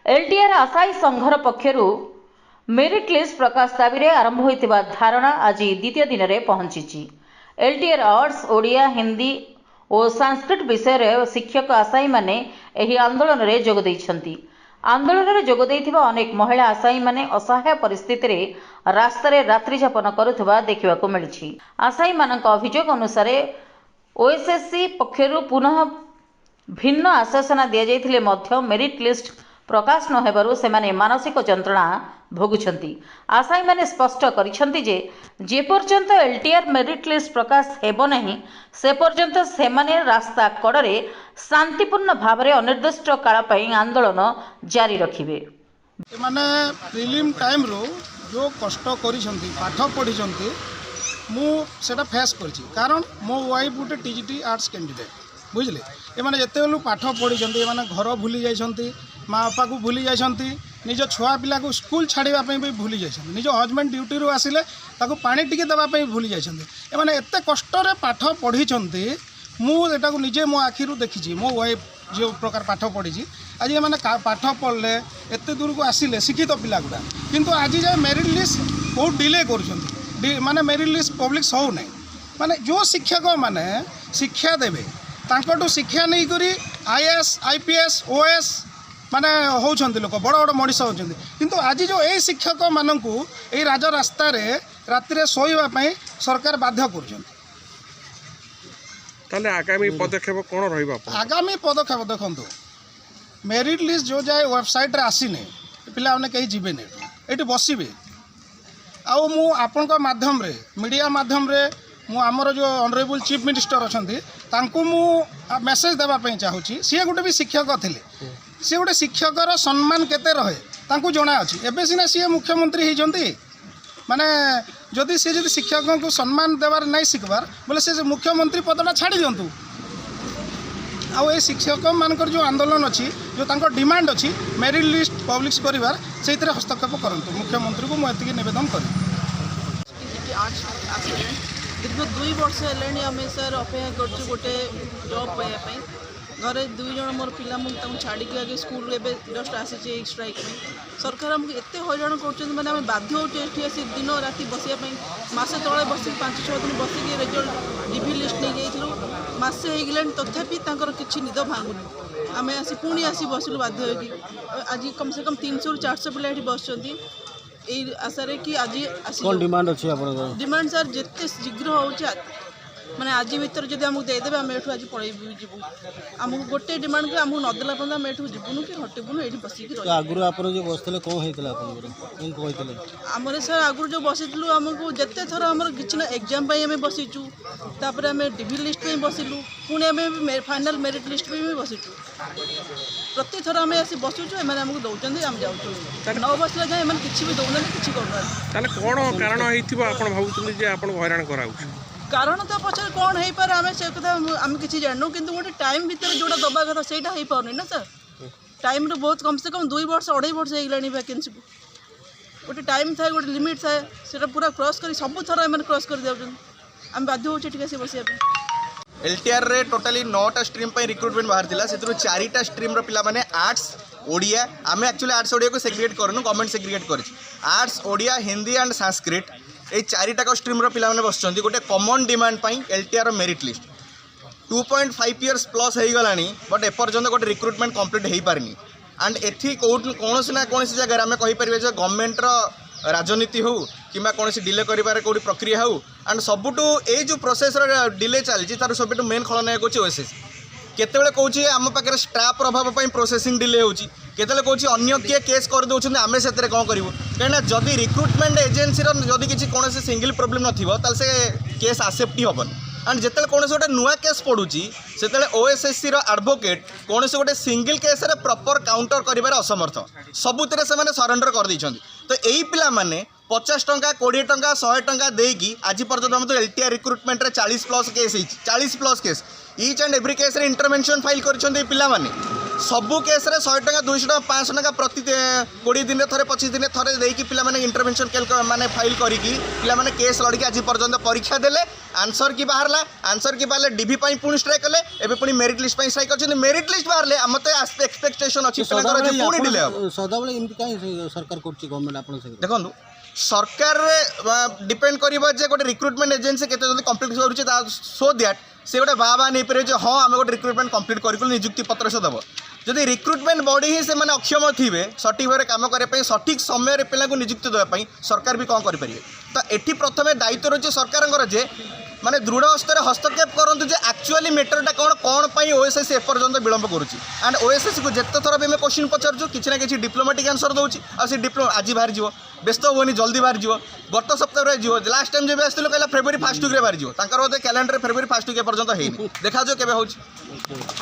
LTR आशायी संघर पक्षर merit list प्रकाश दाबी आरंभ होता धारणा आज द्वितीय दिन में पहुंची। एलटीआर आर्ट्स, ओडिया, हिंदी और संस्कृत विषय शिक्षक आशायी माने एही आंदोलन में जोग दैछंती। आंदोलन में जोग दैथिबा अनेक महिला आशायी माने असहाय परिस्थिति रे रास्तार रात्रि यापन करुवा देखा मिली। आशायी मानक अभियोग अनुसार ओएसएससी पक्षर पुनः भिन्न आश्वासन दि जाइथिले मध्य मेरिट लिस्ट प्रकाश न हेबारु सेमाने मानसिक जंत्रणा भोगुछंती। आशायी माने स्पष्ट करिसंती जे पर्यंत एलटीआर मेरिट लिस्ट प्रकाश हेबो नहीं से पर्यंत सेमाने रास्ता कड़े शांतिपूर्ण भाव में अनिर्दिष्ट काल पई आंदोलन जारी रखिबे। माने प्रिलिम टाइम रो जो कष्ट करिसंती पाठ पढ़िसंती मु सेटा फेस करछि, कारण मो वाइफ गोटे टीजीटी आर्ट्स कैंडिडेट बुझले। ये माने जते बेलु पाठ पढ़िसंती ये माने घर भूली जाइसंती, माँ बापा को भूली जाइसंती, निज छुआ पिला को स्कूल छाड़ापी भी भूली जाइसंती, निज हजबैंड ड्यूटी रू आसिले ताको पानी टिके देवाई भूली जाइसंती। ये माने एते कष्ट रे पाठ पढ़िसंती मु एटा को निजे मो आखिरु देखिछि। मो वाइफ जो प्रकार पाठ पढ़ी आज ये माने पाठ पढ़ले एते दूर को आसिले शिक्षित पिला गुड़ा, किंतु आज जाए मेरिट लिस्ट बहुत डिले कर माने मेरिट लिस्ट पब्लिक हो नहीं। माने जो शिक्षक माने शिक्षा देवे तांकटू शिक्षा नहीं करी आईएएस आईपीएस ओएस माने होउछंती लोक बड़ बड़ मनीष होउछंती, किंतु आज जो ए शिक्षक मानकू ए राज रास्ता रे राति रे सोइबा पई सरकार बाध्य करूछंती। ताले आगामी पदक्षेप कोन रहइबा? आगामी पदक्षेप देखंतु मेरिट लिस्ट जो जाए वेबसाइट रे आसीने पिला माने कहीं जीवे ने एठी बसिबे। आउ मु आपन को माध्यम रे मीडिया माध्यम रे मु आमर जो ऑनरेबल चीफ मिनिस्टर अछंती तांको मु मेसेज देबा पई चाहूची। सी गोटे भी शिक्षक थिले, सी गोटे शिक्षकर सम्मान केते रहे तांको जणा अछि। एबे सिना सी मुख्यमंत्री हिजंती माने जदि सी जदि शिक्षकों को सम्मान देवार नहीं शिखबार बोले से मुख्यमंत्री पदटा छाड़ी दिंतु। आउ ए शिक्षक मानकर जो आंदोलन अच्छी जो तांको डिमांड अच्छी मेरिट लिस्ट पब्लिश करिवार सेइतरे हस्तक्षेप करंतु। मुख्यमंत्री को मुझे निवेदन करी। दीर्घ 2 वर्ष है आम सर अपेक्षा कर गोटे जॉब पाइबापी घरे 2 जन मोर पिला छाड़ी आगे स्कूल एवं जस्ट आसी स्ट्राइक में सरकार आमको एत हईराण कर मैंने आम बाध्य होती आसी दिन राति बसापी मसे तले बस 5-6 दिन बसिक रिजल्ट डीवी लिस्ट नहीं जाइलु मसे हो तथापि किसी निद भांगुनी आम आसी पुणी आसी बसलु बाध्य होगी। आज कम से कम 300-400 पिला ये बस आशा कि आज डिमांड अच्छी डिमांड सर जिते शीघ्र हो माने आज भर जब आमको देदेवे आम एठू आज पलैबू जीवु आमको गोटे डिमांड के आमको नदेला पर्यटन आम एठू जीवुनु कि हटेबुनु ये बसिक आगुरी आप जो बसते कौन आमर सर आगुरी जो बसीलु आमको जिते थर आम कि एग्जाम आम बसीचु तापर आम डीवी लिस्ट में बसिलु पुणी आम फाइनाल मेरिट लिस्ट में बसीचु प्रति थर आम आसी बसुचु एम आमको दौरान आम जाऊँ न बसला जाए एम किसी भी दौना कि कौन कारण हैरान करा कारण तो पचार कौन हो पारे आम से कथा आम किसी जानू कि गोटे टाइम भितर जोड़ा दबा कथा से हो पारनी ना सर। टाइम रो बहुत कम से कम 2 वर्ष 2.5 वर्ष होगलानी वैकेंसी को गोटे टाइम थाए गोटे लिमिट थाए से पूरा क्रॉस कर सब थर एम क्रॉस कर दिया आम बाध्य हो बस। एलटीआर रे टोटाली 9टा स्ट्रीम पर रिक्रुटमेंट बाहर थिला से 4टा स्ट्रीम रो पिला माने आर्ट्स ओडिया आम एक्चुअली आर्ट्स ओडिया को सेग्रीगेट करनु गवर्नमेंट सेग्रीगेट कर आर्ट्स ओडिया हिंदी एंड संस्कृत ये 4टाक स्ट्रीम रो पिला माने बसचंती गोटे कॉमन डिमांड पाई LTR merit list 2.5 years plus हो गलानी बट एपर्यंत गोटे रिक्रुटमेंट कंप्लीट हो पारनी एंड एथि कौन ना कौन जगह आम कहीपर गवर्नमेंट राजनीति हो कि कौन डिले कर कौट प्रक्रिया हो एंड सबुठू ये जो प्रोसेस डिले चलती तार सब मेन खलनायक हूँ ओएसएस केतबेले कहूँ आम पाखे स्टाफ अभाव प्रोसेसिंग डिले होची केतले कहूँ अन्य किए केस कर दौरान आम से कौन करूँ कहीं जदि रिक्रुटमेंट एजेन्सी जदि किसी कौन सिंगल प्रोब्लेम न से केस आसेप्ट हेबन एंड जिते कौन गोटे नुआ केस पड़ुची से ओएसएससी एडवोकेट कौन गोटे सिंगल केस रे प्रॉपर काउंटर कर असमर्थ सबुतिर से सरेंडर कर देइछंती। तो यही पिला माने 50 टंका 20 टंका 100 टंका देकी आज पर्यटन हम तो एलटीआर रिक्रुटमेंट रे 40+ case 40+ case each and every case रे इंटरवेंशन फाइल कर पिला माने सबू केस 100 टका 200 टका 500 टका प्रति 20 दिन थे 25 दिन थे देकी पे इंटरवेंशन माने फाइल करिकी पे केस लड़की आज पर्यंत परीक्षा देले आंसर की बाहरला आंसर की बाहर डीवी पुणी स्ट्राइक कले एबे पुणी मेरिट लिस्ट स्ट्राइक कर मेरिट लिस्ट बाहर मत एक्सपेक्टेशन अच्छी पुणी डिले हम सदाबले एमती काहे सरकार करछि गवर्नमेंट आपन से देखो सरकार डिपेंड कर गोटे रिक्रुटमेंट एजेन्सी केते जल्दी कंप्लीट करुचे सो दैट से गोटे बाबा नहीं पारे हाँ आम गोटे रिक्रुटमेंट कंप्लीट कर नियुक्ति पत्र से दब जदि रिक्रुटमेंट बॉडी ही से अक्षम थे सठिक भाव काम करने सठिक समय पिला नियुक्ति देवाई सरकार भी कौन करेंगे तो ये प्रथम दायित्व रही सरकार जे माने दृढ़ हस्तर हस्तक्षेप करूँ जे एक्चुअली मेटरटा कौन कौन पर ओएसएस एपर्यंत विलंब करुच्ची एंड ओएसएस को जिते थर भी क्वेश्चन पचारू कि ना कि डिप्लोमेटिक आंसर दूसरी आसी डिप्लोमा आज बाहर जीव व्यस्त होनी जल्दी बाहर जीव गत सप्ताह जीव लास्ट टाइम जब आसलू कहला फेब्रुआरी 1 वीक बाहर जीव कैलेंडर फेब्रुआरी 1 वीक पर्यंत है देखा जो केबे होची।